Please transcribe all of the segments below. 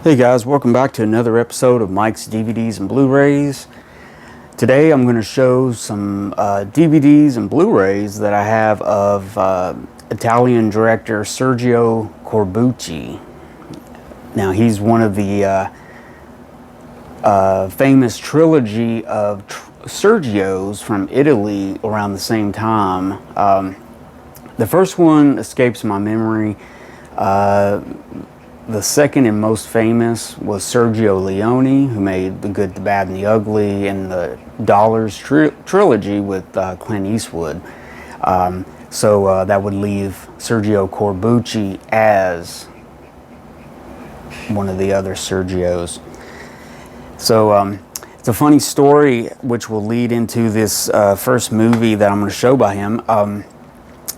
Hey guys, welcome back to another episode of Mike's DVDs and Blu-rays. Today I'm going to show some DVDs and Blu-rays that I have of Italian director Sergio Corbucci. Now he's one of the famous trilogy of Sergios from Italy around the same time. The first one escapes my memory. The second and most famous was Sergio Leone, who made The Good, the Bad, and the Ugly, and the Dollars trilogy with Clint Eastwood. So that would leave Sergio Corbucci as one of the other Sergios. So it's a funny story which will lead into this first movie that I'm going to show by him.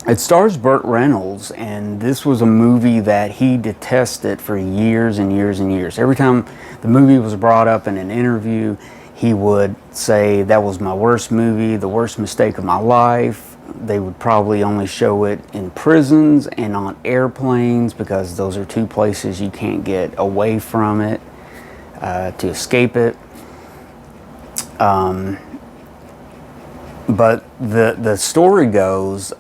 It stars Burt Reynolds, and this was a movie that he detested for years and years and years. Every time the movie was brought up in an interview, he would say, "That was my worst movie, the worst mistake of my life." They would probably only show it in prisons and on airplanes because those are two places you can't get away from it to escape it. But the story goes,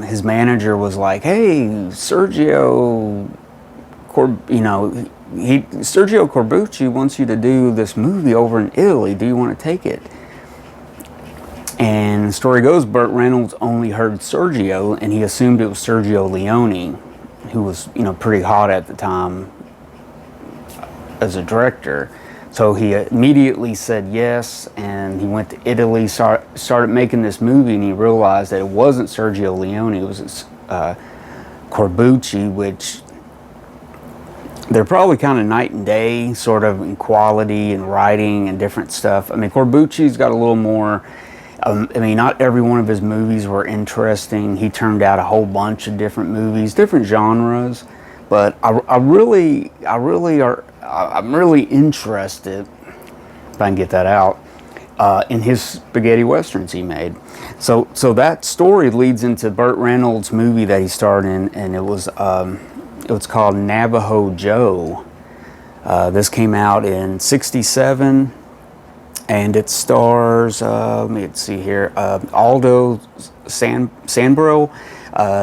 his manager was like, "Hey, Sergio Corbucci wants you to do this movie over in Italy. Do you want to take it?" And the story goes, Burt Reynolds only heard Sergio, and he assumed it was Sergio Leone, who was pretty hot at the time as a director. So he immediately said yes, and he went to Italy, started making this movie, and he realized that it wasn't Sergio Leone, it was Corbucci, which they're probably kind of night and day, sort of in quality and writing and different stuff. I mean, Corbucci's got a little more, not every one of his movies were interesting. He turned out a whole bunch of different movies, different genres, but I'm really interested, if I can get that out, in his spaghetti westerns he made. So that story leads into Burt Reynolds' movie that he starred in, and it was called Navajo Joe. This came out in '67, and it stars, let me see here, Aldo Sambro,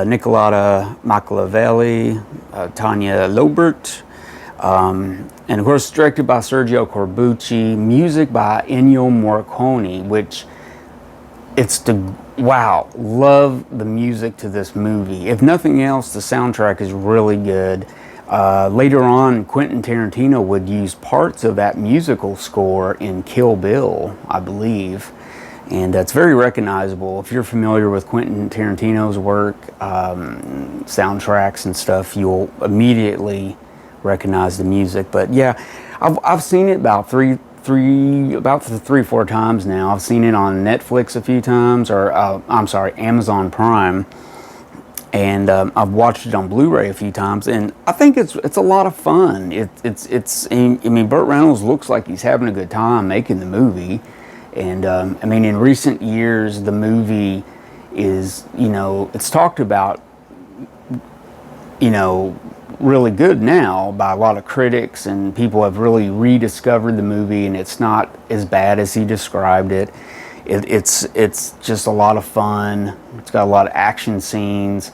Nicolata Machiavelli, Tanya Lobert, and of course directed by Sergio Corbucci, music by Ennio Morricone, which love the music to this movie. If nothing else, the soundtrack is really good. Later on, Quentin Tarantino would use parts of that musical score in Kill Bill, I believe. And that's very recognizable. If you're familiar with Quentin Tarantino's work, soundtracks and stuff, you'll immediately recognize the music. But yeah, I've seen it about three, 4 times now. I've seen it on Netflix a few times, or Amazon Prime, and I've watched it on Blu-ray a few times, and I think it's a lot of fun. Burt Reynolds looks like he's having a good time making the movie. And in recent years, the movie is, it's talked about, really good now by a lot of critics, and people have really rediscovered the movie, and it's not as bad as he described it. It's just a lot of fun. It's got a lot of action scenes.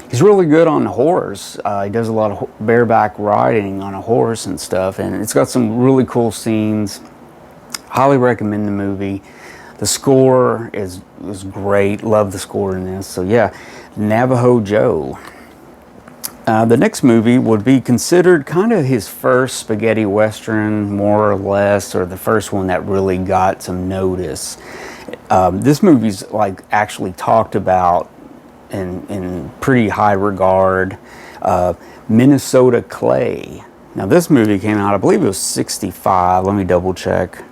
He's really good on the horse. He does a lot of bareback riding on a horse and stuff, and it's got some really cool scenes. Highly recommend the movie. The score is great. Love the score in this. So yeah, Navajo Joe. The next movie would be considered kind of his first spaghetti western, more or less, or the first one that really got some notice. This movie's actually talked about in pretty high regard. Minnesota Clay. Now this movie came out, I believe it was '65. Let me double check.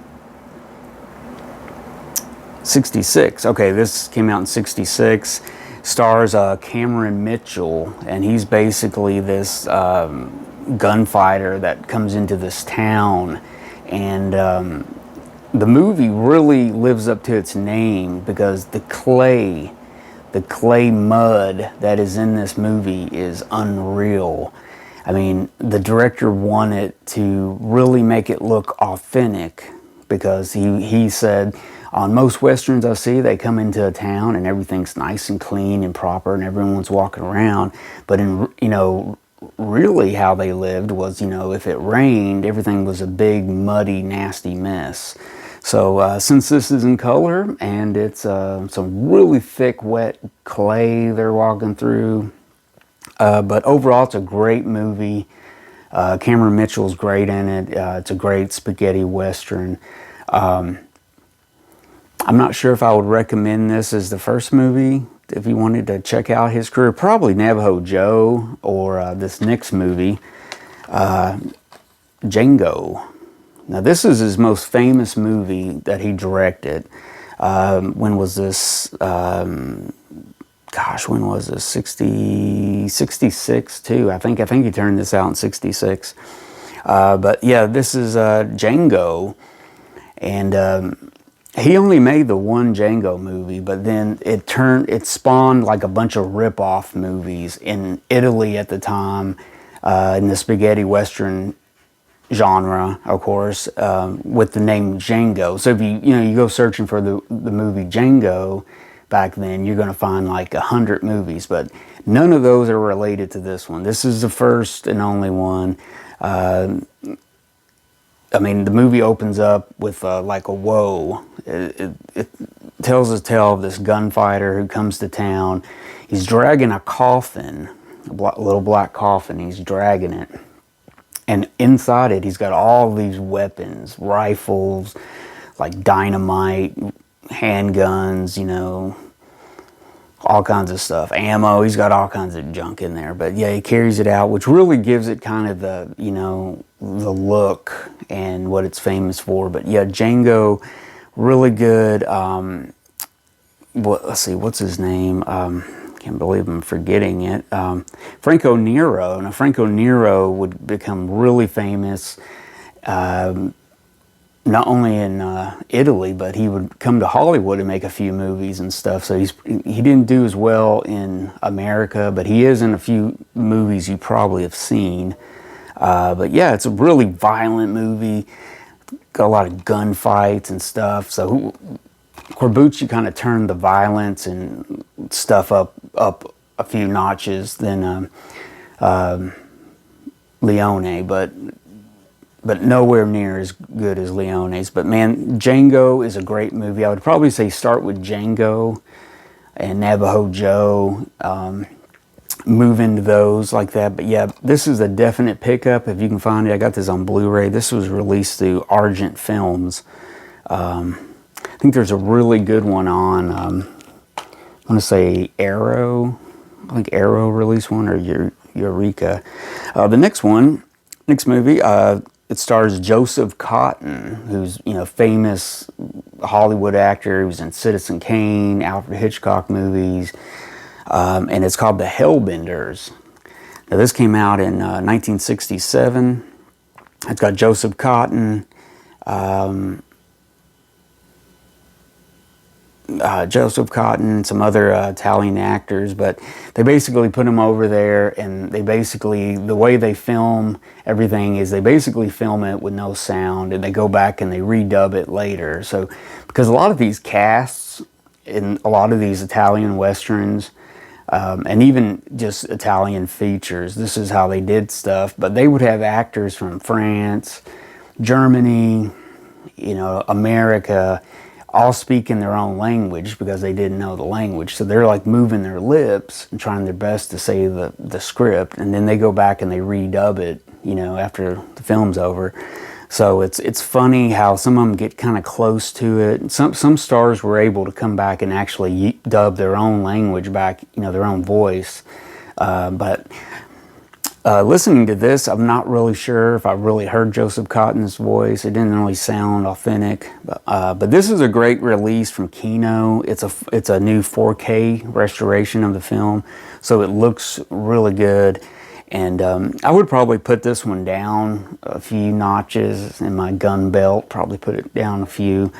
'66. Okay, this came out in '66. Stars Cameron Mitchell, and he's basically this gunfighter that comes into this town, and the movie really lives up to its name because the clay mud that is in this movie is unreal. I mean, the director wanted to really make it look authentic, because he said, on most westerns I see, they come into a town and everything's nice and clean and proper and everyone's walking around. But in, really how they lived was, if it rained, everything was a big, muddy, nasty mess. So since this is in color and it's some really thick, wet clay they're walking through, but overall it's a great movie. Cameron Mitchell's great in it. It's a great spaghetti western. I'm not sure if I would recommend this as the first movie. If you wanted to check out his career, probably Navajo Joe or this next movie, Django. Now this is his most famous movie that he directed. When was this? When was this? 66 too. I think he turned this out in 66. But yeah, this is Django, and he only made the one Django movie, but then it spawned like a bunch of rip-off movies in Italy at the time, in the spaghetti western genre, of course, with the name Django. So if you go searching for the movie Django back then, you're going to find like 100 movies, but none of those are related to this one. This is the first and only one. I mean, the movie opens up with like a whoa. It tells a tale of this gunfighter who comes to town. He's dragging a coffin, a little black coffin. He's dragging it. And inside it, he's got all these weapons, rifles, like dynamite, handguns, all kinds of stuff, ammo. He's got all kinds of junk in there. But yeah, he carries it out, which really gives it kind of the, the look and what it's famous for. But yeah, Django, really good. Let's see, what's his name? Can't believe I'm forgetting it. Franco Nero. Now, Franco Nero would become really famous, not only in Italy, but he would come to Hollywood and make a few movies and stuff. So he didn't do as well in America, but he is in a few movies you probably have seen. But yeah, it's a really violent movie. Got a lot of gunfights and stuff. So Corbucci kind of turned the violence and stuff up a few notches than Leone, but nowhere near as good as Leone's. But man, Django is a great movie. I would probably say start with Django and Navajo Joe, move into those like that. But yeah, this is a definite pickup if you can find it. I got this on Blu-ray. This was released through Argent Films. I think there's a really good one on, I want to say Arrow. I think Arrow released one, or Eureka. The next movie, it stars Joseph Cotten, who's famous Hollywood actor. He was in Citizen Kane, Alfred Hitchcock movies, and it's called The Hellbenders. Now this came out in 1967. It's got Joseph Cotten, some other Italian actors, but they basically put them over there, and the way they film everything is they basically film it with no sound, and they go back and they redub it later. So, because a lot of these casts in a lot of these Italian westerns, and even just Italian features, this is how they did stuff, but they would have actors from France, Germany, America, all speaking their own language because they didn't know the language. So they're like moving their lips and trying their best to say the script, and then they go back and they redub it, after the film's over. So it's funny how some of them get kind of close to it. Some stars were able to come back and actually dub their own language back, their own voice. But listening to this, I'm not really sure if I really heard Joseph Cotton's voice. It didn't really sound authentic. But this is a great release from Kino. It's a new 4K restoration of the film, so it looks really good. And I would probably put this one down a few notches in my gun belt. Probably put it down a few.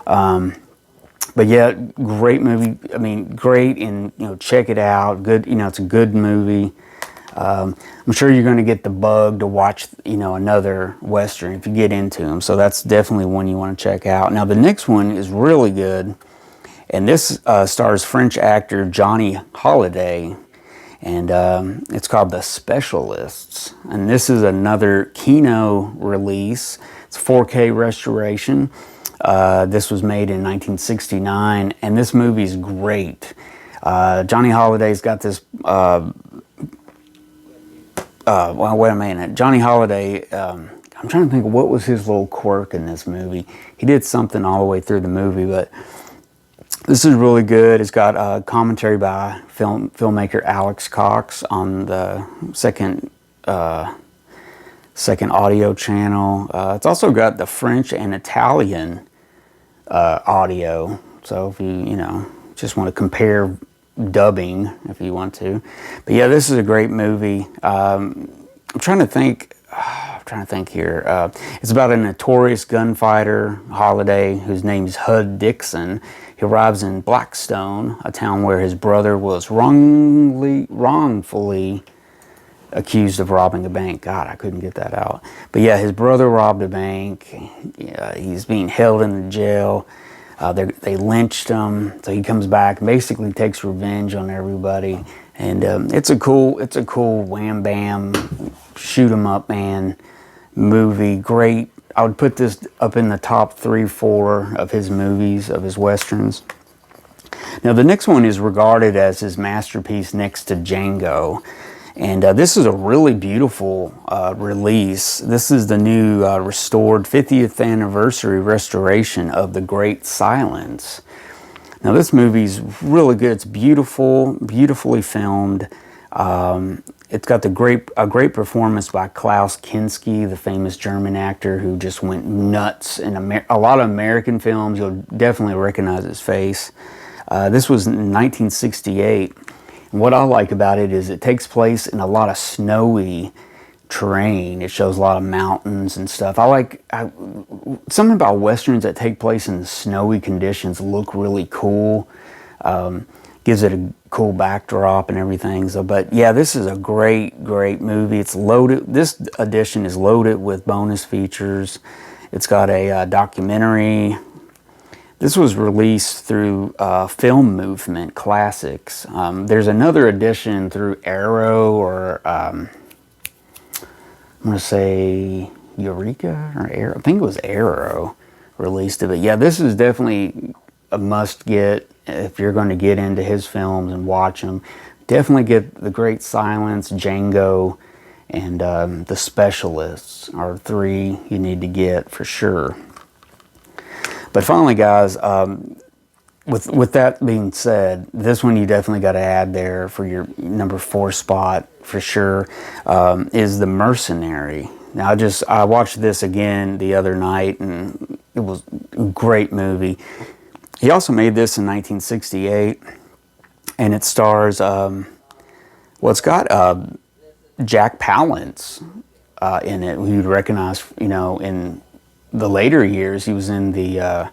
But yeah, great movie. I mean, great, and check it out. Good. It's a good movie. I'm sure you're going to get the bug to watch, another Western if you get into them. So that's definitely one you want to check out. Now, the next one is really good. And this stars French actor Johnny Hallyday. And it's called The Specialists. And this is another Kino release. It's 4K restoration. This was made in 1969. And this movie's great. Johnny Holliday's got this... well, wait a minute. Johnny Hallyday, I'm trying to think of what was his little quirk in this movie. He did something all the way through the movie, but this is really good. It's got commentary by filmmaker Alex Cox on the second audio channel. It's also got the French and Italian audio. So if you just want to compare dubbing, if you want to. But yeah, this is a great movie. I'm trying to think here. It's about a notorious gunfighter, Hallyday, whose name is Hud Dixon. He arrives in Blackstone, a town where his brother was wrongfully accused of robbing a bank. God, I couldn't get that out. But yeah, his brother robbed a bank. He's being held in the jail. They lynched him, so he comes back, basically takes revenge on everybody, and it's a cool wham bam, shoot 'em up man movie. Great. I would put this up in the top 3-4 of his movies, of his westerns. Now the next one is regarded as his masterpiece next to Django. And this is a really beautiful release. This is the new restored 50th anniversary restoration of The Great Silence. Now this movie's really good. It's beautiful, beautifully filmed. It's got a great performance by Klaus Kinski, the famous German actor who just went nuts in a lot of American films. You'll definitely recognize his face. This was in 1968. And what I like about it is it takes place in a lot of snowy terrain. It shows a lot of mountains and stuff. Something about westerns that take place in snowy conditions look really cool. Gives it a cool backdrop and everything. So, but yeah, this is a great movie. It's loaded. This edition is loaded with bonus features. It's got a documentary. This was released through Film Movement Classics. There's another edition through Arrow, or I'm going to say Eureka or Arrow. I think it was Arrow released it. But yeah, this is definitely a must get if you're going to get into his films and watch them. Definitely get The Great Silence, Django, and The Specialists are 3 you need to get for sure. But finally, guys, with that being said, this one you definitely got to add there for your number 4 spot for sure, is The Mercenary. Now, I watched this again the other night, and it was a great movie. He also made this in 1968, and it stars, it's got Jack Palance in it, who you'd recognize, in the later years. He was in the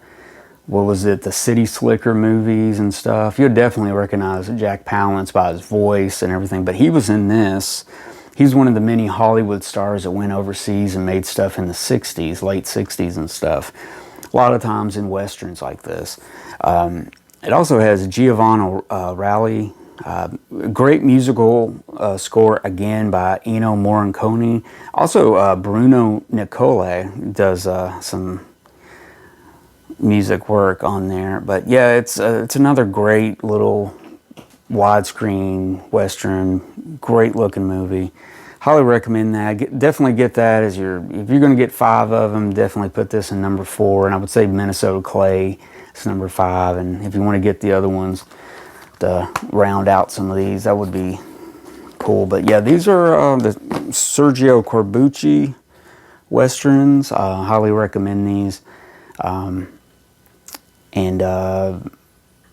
the City Slicker movies and stuff. You'd definitely recognize Jack Palance by his voice and everything, but he was in this. He's one of the many Hollywood stars that went overseas and made stuff in the 60s, late 60s and stuff. A lot of times in westerns like this. It also has Giovanni Ralli. Great musical score again by Ennio Morricone. Also Bruno Niccoli does some music work on there. But yeah, it's another great little widescreen western, great looking movie. Highly recommend that. Definitely get that if you're going to get 5 of them. Definitely put this in number 4, and I would say Minnesota Clay is number 5. And if you want to get the other ones to round out some of these, that would be cool. But yeah, these are the Sergio Corbucci westerns. Highly recommend these.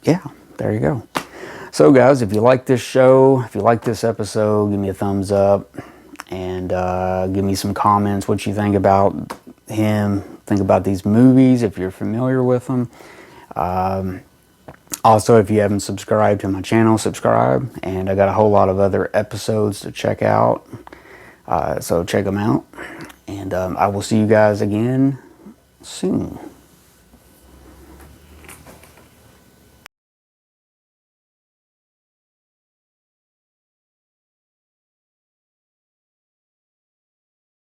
Yeah, there you go. So guys, if you like this show, if you like this episode, give me a thumbs up and give me some comments what you think about him, think about these movies if you're familiar with them. Also, if you haven't subscribed to my channel, subscribe. And I got a whole lot of other episodes to check out. So check them out. And I will see you guys again soon.